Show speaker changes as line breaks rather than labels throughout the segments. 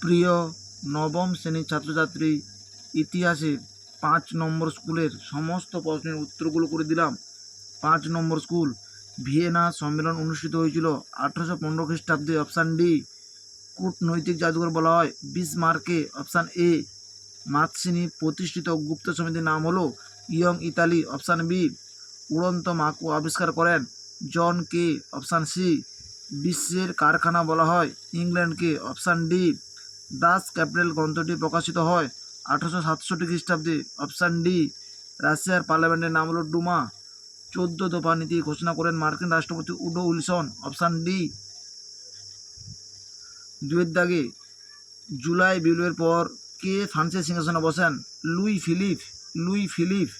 প্রিয় নবম শ্রেণীর ছাত্রছাত্রী, ইতিহাসের 5 নম্বর স্কুলের সমস্ত প্রশ্নের উত্তরগুলো করে দিলাম। 5 নম্বর স্কুল, ভিয়েনা সম্মেলন অনুষ্ঠিত হয়েছিল 1815 খ্রিস্টাব্দে। Option D. কূটনৈতিক জাদুঘর বলা হয় বিসমার্ককে। Option A. মাৎসিনি প্রতিষ্ঠিত গুপ্ত সমিতির নাম হলো ইয়ং ইতালি। Option B. উড়ন্ত মাকু আবিষ্কার করেন জন কে। Option C. বিশ্বের কারখানা বলা হয় ইংল্যান্ডকে। Option D. দাস ক্যাপিটাল গ্রন্থটি প্রকাশিত হয় 1867 খ্রিস্টাব্দে। Option D. রাশিয়ার পার্লামেন্টের নাম হলো ডুমা। 14 দফা নীতি ঘোষণা করেন মার্কিন রাষ্ট্রপতি উডো উইলসন। Option D. দুয়ের দাগে, জুলাই বিপ্লবের পর কে ফ্রান্সের সিংহাসনে বসেন? Louis Philippe. Louis Philippe.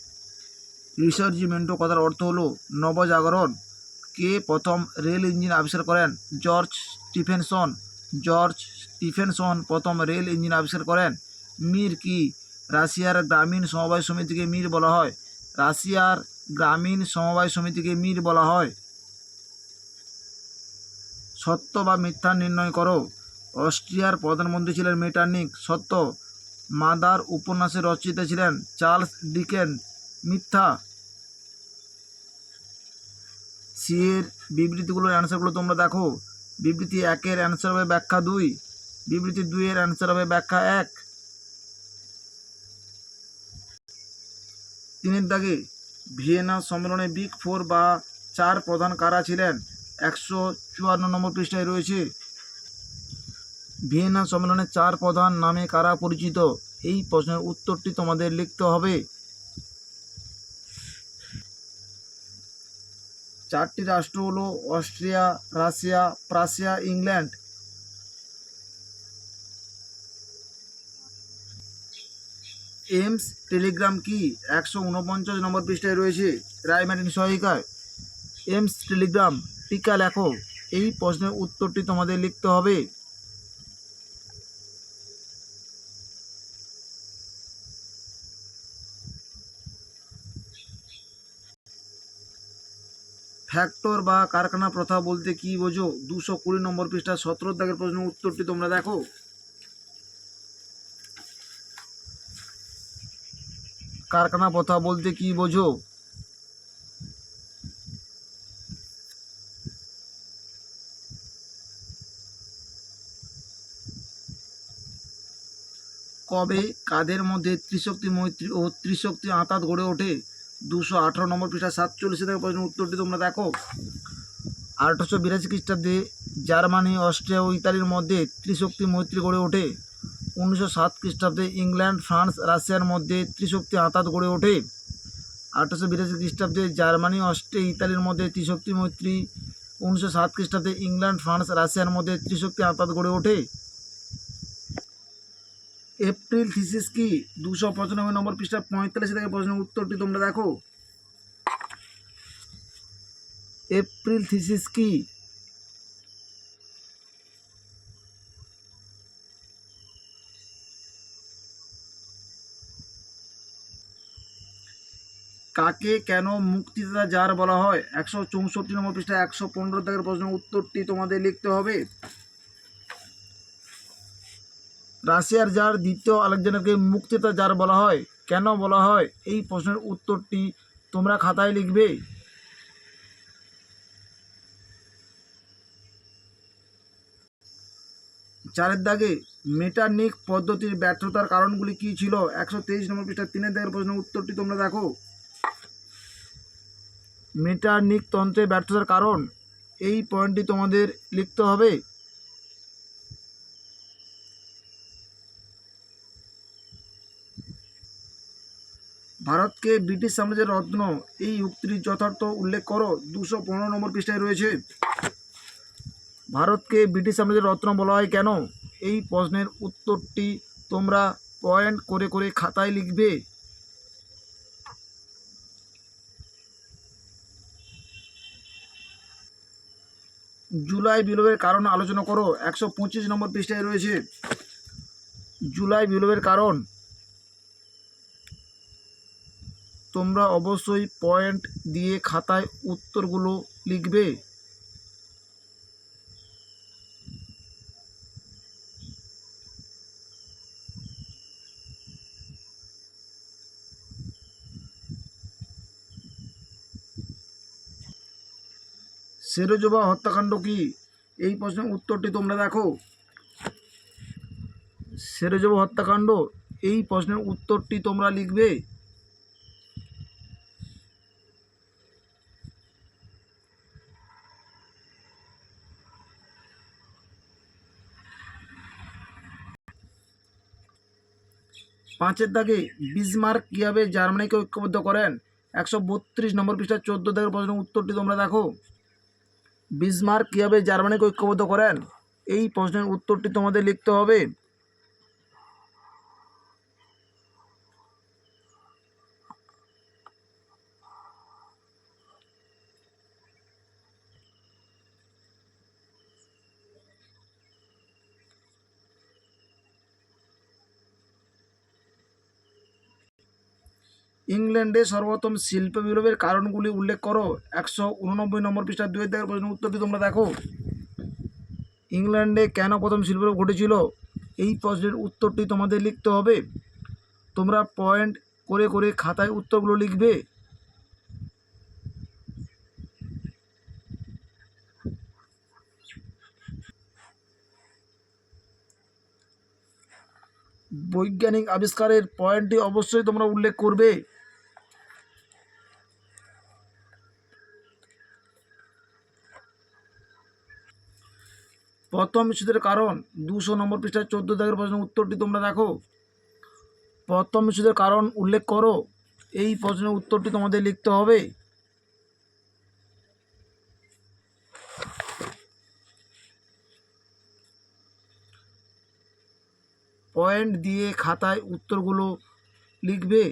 Risorgimento কথার অর্থ হলো নবজাগরণ। কে প্রথম রেল ইঞ্জিন আবিষ্কার করেন? George Stephenson. জর্জ স্টিফেনসন প্রথম রেল ইঞ্জিন আবিষ্কার করেন। মির কি? রাশিয়ার গ্রামীণ সমবায় সমিতিকে মির বলা হয়। রাশিয়ার গ্রামীণ সমবায় সমিতিকে মির বলা হয়। সত্য বা মিথ্যা নির্ণয় করো। অস্ট্রিয়ার প্রধানমন্ত্রী ছিলেন মেটারনিক। সত্য। মাদার উপন্যাসের রচয়িতা ছিলেন চার্লস ডিকেন্স। মিথ্যা। সি এর বিবৃতিগুলোর অ্যান্সারগুলো তোমরা দেখো। বিবৃতি 1-এর অ্যান্সার হবে ব্যাখ্যা 2। বিবৃতি 2-এর অ্যান্সার হবে ব্যাখ্যা 1। 3-এর দাগে, ভিয়েনা সম্মেলনে বিগ 4 বা 4 প্রধান কারা ছিলেন? 154 নম্বর পৃষ্ঠায় রয়েছে। ভিয়েনা সম্মেলনে 4 প্রধান নামে কারা পরিচিত? এই প্রশ্নের উত্তরটি তোমাদের লিখতে হবে। 4টি রাষ্ট্র হলো Austria, Russia, Prussia, England. Ems telegram কি? 149 নম্বর পৃষ্ঠায় রয়েছে রায়মার্টিন সহায়িকায়। এমস টেলিগ্রাম টিকা লেখো। এই প্রশ্নের উত্তরটি তোমাদের লিখতে হবে। ফ্যাক্টর বা কারখানা প্রথা বলতে কি বোঝো? 220 নম্বর পৃষ্ঠা 17 দাগের প্রশ্নের উত্তরটি তোমরা দেখো। কারখানা প্রথা বলতে কি বোঝো? কবে কাদের মধ্যে ত্রিশক্তি মৈত্রী ও ত্রিশক্তি আঁতাত গড়ে ওঠে? 218 নম্বর পৃষ্ঠা 47 থেকে প্রশ্নের উত্তরটি তোমরা দেখো। 1882 খ্রিস্টাব্দে জার্মানি, অস্ট্রিয়া ও ইতালির মধ্যে ত্রিশক্তি মৈত্রী গড়ে ওঠে। 1907 খ্রিস্টাব্দে ইংল্যান্ড, ফ্রান্স, রাশিয়ার মধ্যে ত্রিশক্তি আঁতাত গড়ে ওঠে। 1882 খ্রিস্টাব্দে জার্মানি, অস্ট্রিয়া, ইতালির মধ্যে ত্রিশক্তি মৈত্রী। 1907 খ্রিস্টাব্দে ইংল্যান্ড, ফ্রান্স, রাশিয়ার মধ্যে ত্রিশক্তি আঁতাত গড়ে ওঠে। এপ্রিল থিসিস কি? 295 নম্বর পৃষ্ঠা 45 থেকে প্রশ্নের উত্তরটি তোমরা দেখো। এপ্রিল থিসিস কি? কাকে কেন মুক্তিদাতা জার বলা হয়? 164 নম্বর পৃষ্ঠা 115 থেকে প্রশ্নের উত্তরটি তোমাদের লিখতে হবে। রাশিয়ার জার দ্বিতীয় আলেকজান্ডারকে মুক্তিদাতা জার বলা হয়। কেন বলা হয়? এই প্রশ্নের উত্তরটি তোমরা খাতায় লিখবে। 4-এর দাগে, মেটারনিক পদ্ধতির ব্যর্থতার কারণগুলি কী ছিল? 123 নম্বর পৃষ্ঠা 3-এর দাগের প্রশ্নের উত্তরটি তোমরা দেখো। মেটারনিক তন্ত্রের ব্যর্থতার কারণ, এই পয়েন্টটি তোমাদের লিখতে হবে। ভারতকে ব্রিটিশ সাম্রাজ্যের রত্ন, এই উক্তির যথার্থ উল্লেখ করো। 215 নম্বর পৃষ্ঠায় রয়েছে। ভারতকে ব্রিটিশ সাম্রাজ্যের রত্ন বলা হয় কেন? এই প্রশ্নের উত্তরটি তোমরা পয়েন্ট করে করে খাতায় লিখবে। জুলাই বিপ্লবের কারণ আলোচনা করো। 125 নম্বর পৃষ্ঠায় রয়েছে জুলাই বিপ্লবের কারণ। তোমরা অবশ্যই পয়েন্ট দিয়ে খাতায় উত্তরগুলো লিখবে। সেরোজোভা হত্যাকাণ্ড কি? এই প্রশ্নের উত্তরটি তোমরা দেখো। সেরোজোভা হত্যাকাণ্ড, এই প্রশ্নের উত্তরটি তোমরা লিখবে। পাঁচের দাগে বিসমার্ক কীভাবে জার্মানিকে ঐক্যবদ্ধ করেন? 132 নম্বর পৃষ্ঠা 14 দাগের প্রশ্নের উত্তরটি তোমরা দেখো। বিসমার্ক কীভাবে জার্মানিকে ঐক্যবদ্ধ করেন? এই প্রশ্নের উত্তরটি তোমাদের লিখতে হবে। ইংল্যান্ডে সর্বপ্রথম শিল্প বিপ্লবের কারণগুলি উল্লেখ করো। 189 নম্বর পৃষ্ঠা 2 দাগের প্রশ্নের উত্তরটি তোমরা দেখো। ইংল্যান্ডে কেন প্রথম শিল্প বিপ্লব ঘটেছিল? এই প্রশ্নের উত্তরটি তোমাদের লিখতে হবে। তোমরা পয়েন্ট করে করে খাতায় উত্তরগুলো লিখবে। বৈজ্ঞানিক আবিষ্কারের পয়েন্টটি অবশ্যই তোমরা উল্লেখ করবে। প্রথম বিশ্বযুদ্ধের কারণ 200 নম্বর পৃষ্ঠায় 14 দাগের প্রশ্নের উত্তরটি তোমরা দেখো। প্রথম বিশ্বযুদ্ধের কারণ উল্লেখ করো। এই প্রশ্নের উত্তরটি তোমাদের লিখতে হবে। পয়েন্ট দিয়ে খাতায় উত্তরগুলো লিখবে।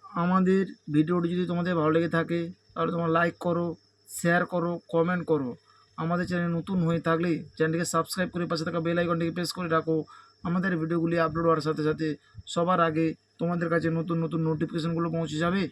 আমাদের ভিডিওটি যদি তোমাদের ভালো লেগে থাকে তাহলে তোমরা লাইক করো, শেয়ার করো, কমেন্ট করো। আমাদের চ্যানেল নতুন হয়ে থাকলে চ্যানেলটিকে সাবস্ক্রাইব করে পাশে থাকা বেল আইকনটিকে প্রেস করে রাখো। আমাদের ভিডিওগুলি আপলোড হওয়ার সাথে সাথে সবার আগে তোমাদের কাছে নতুন নতুন নোটিফিকেশনগুলো পৌঁছে যাবে।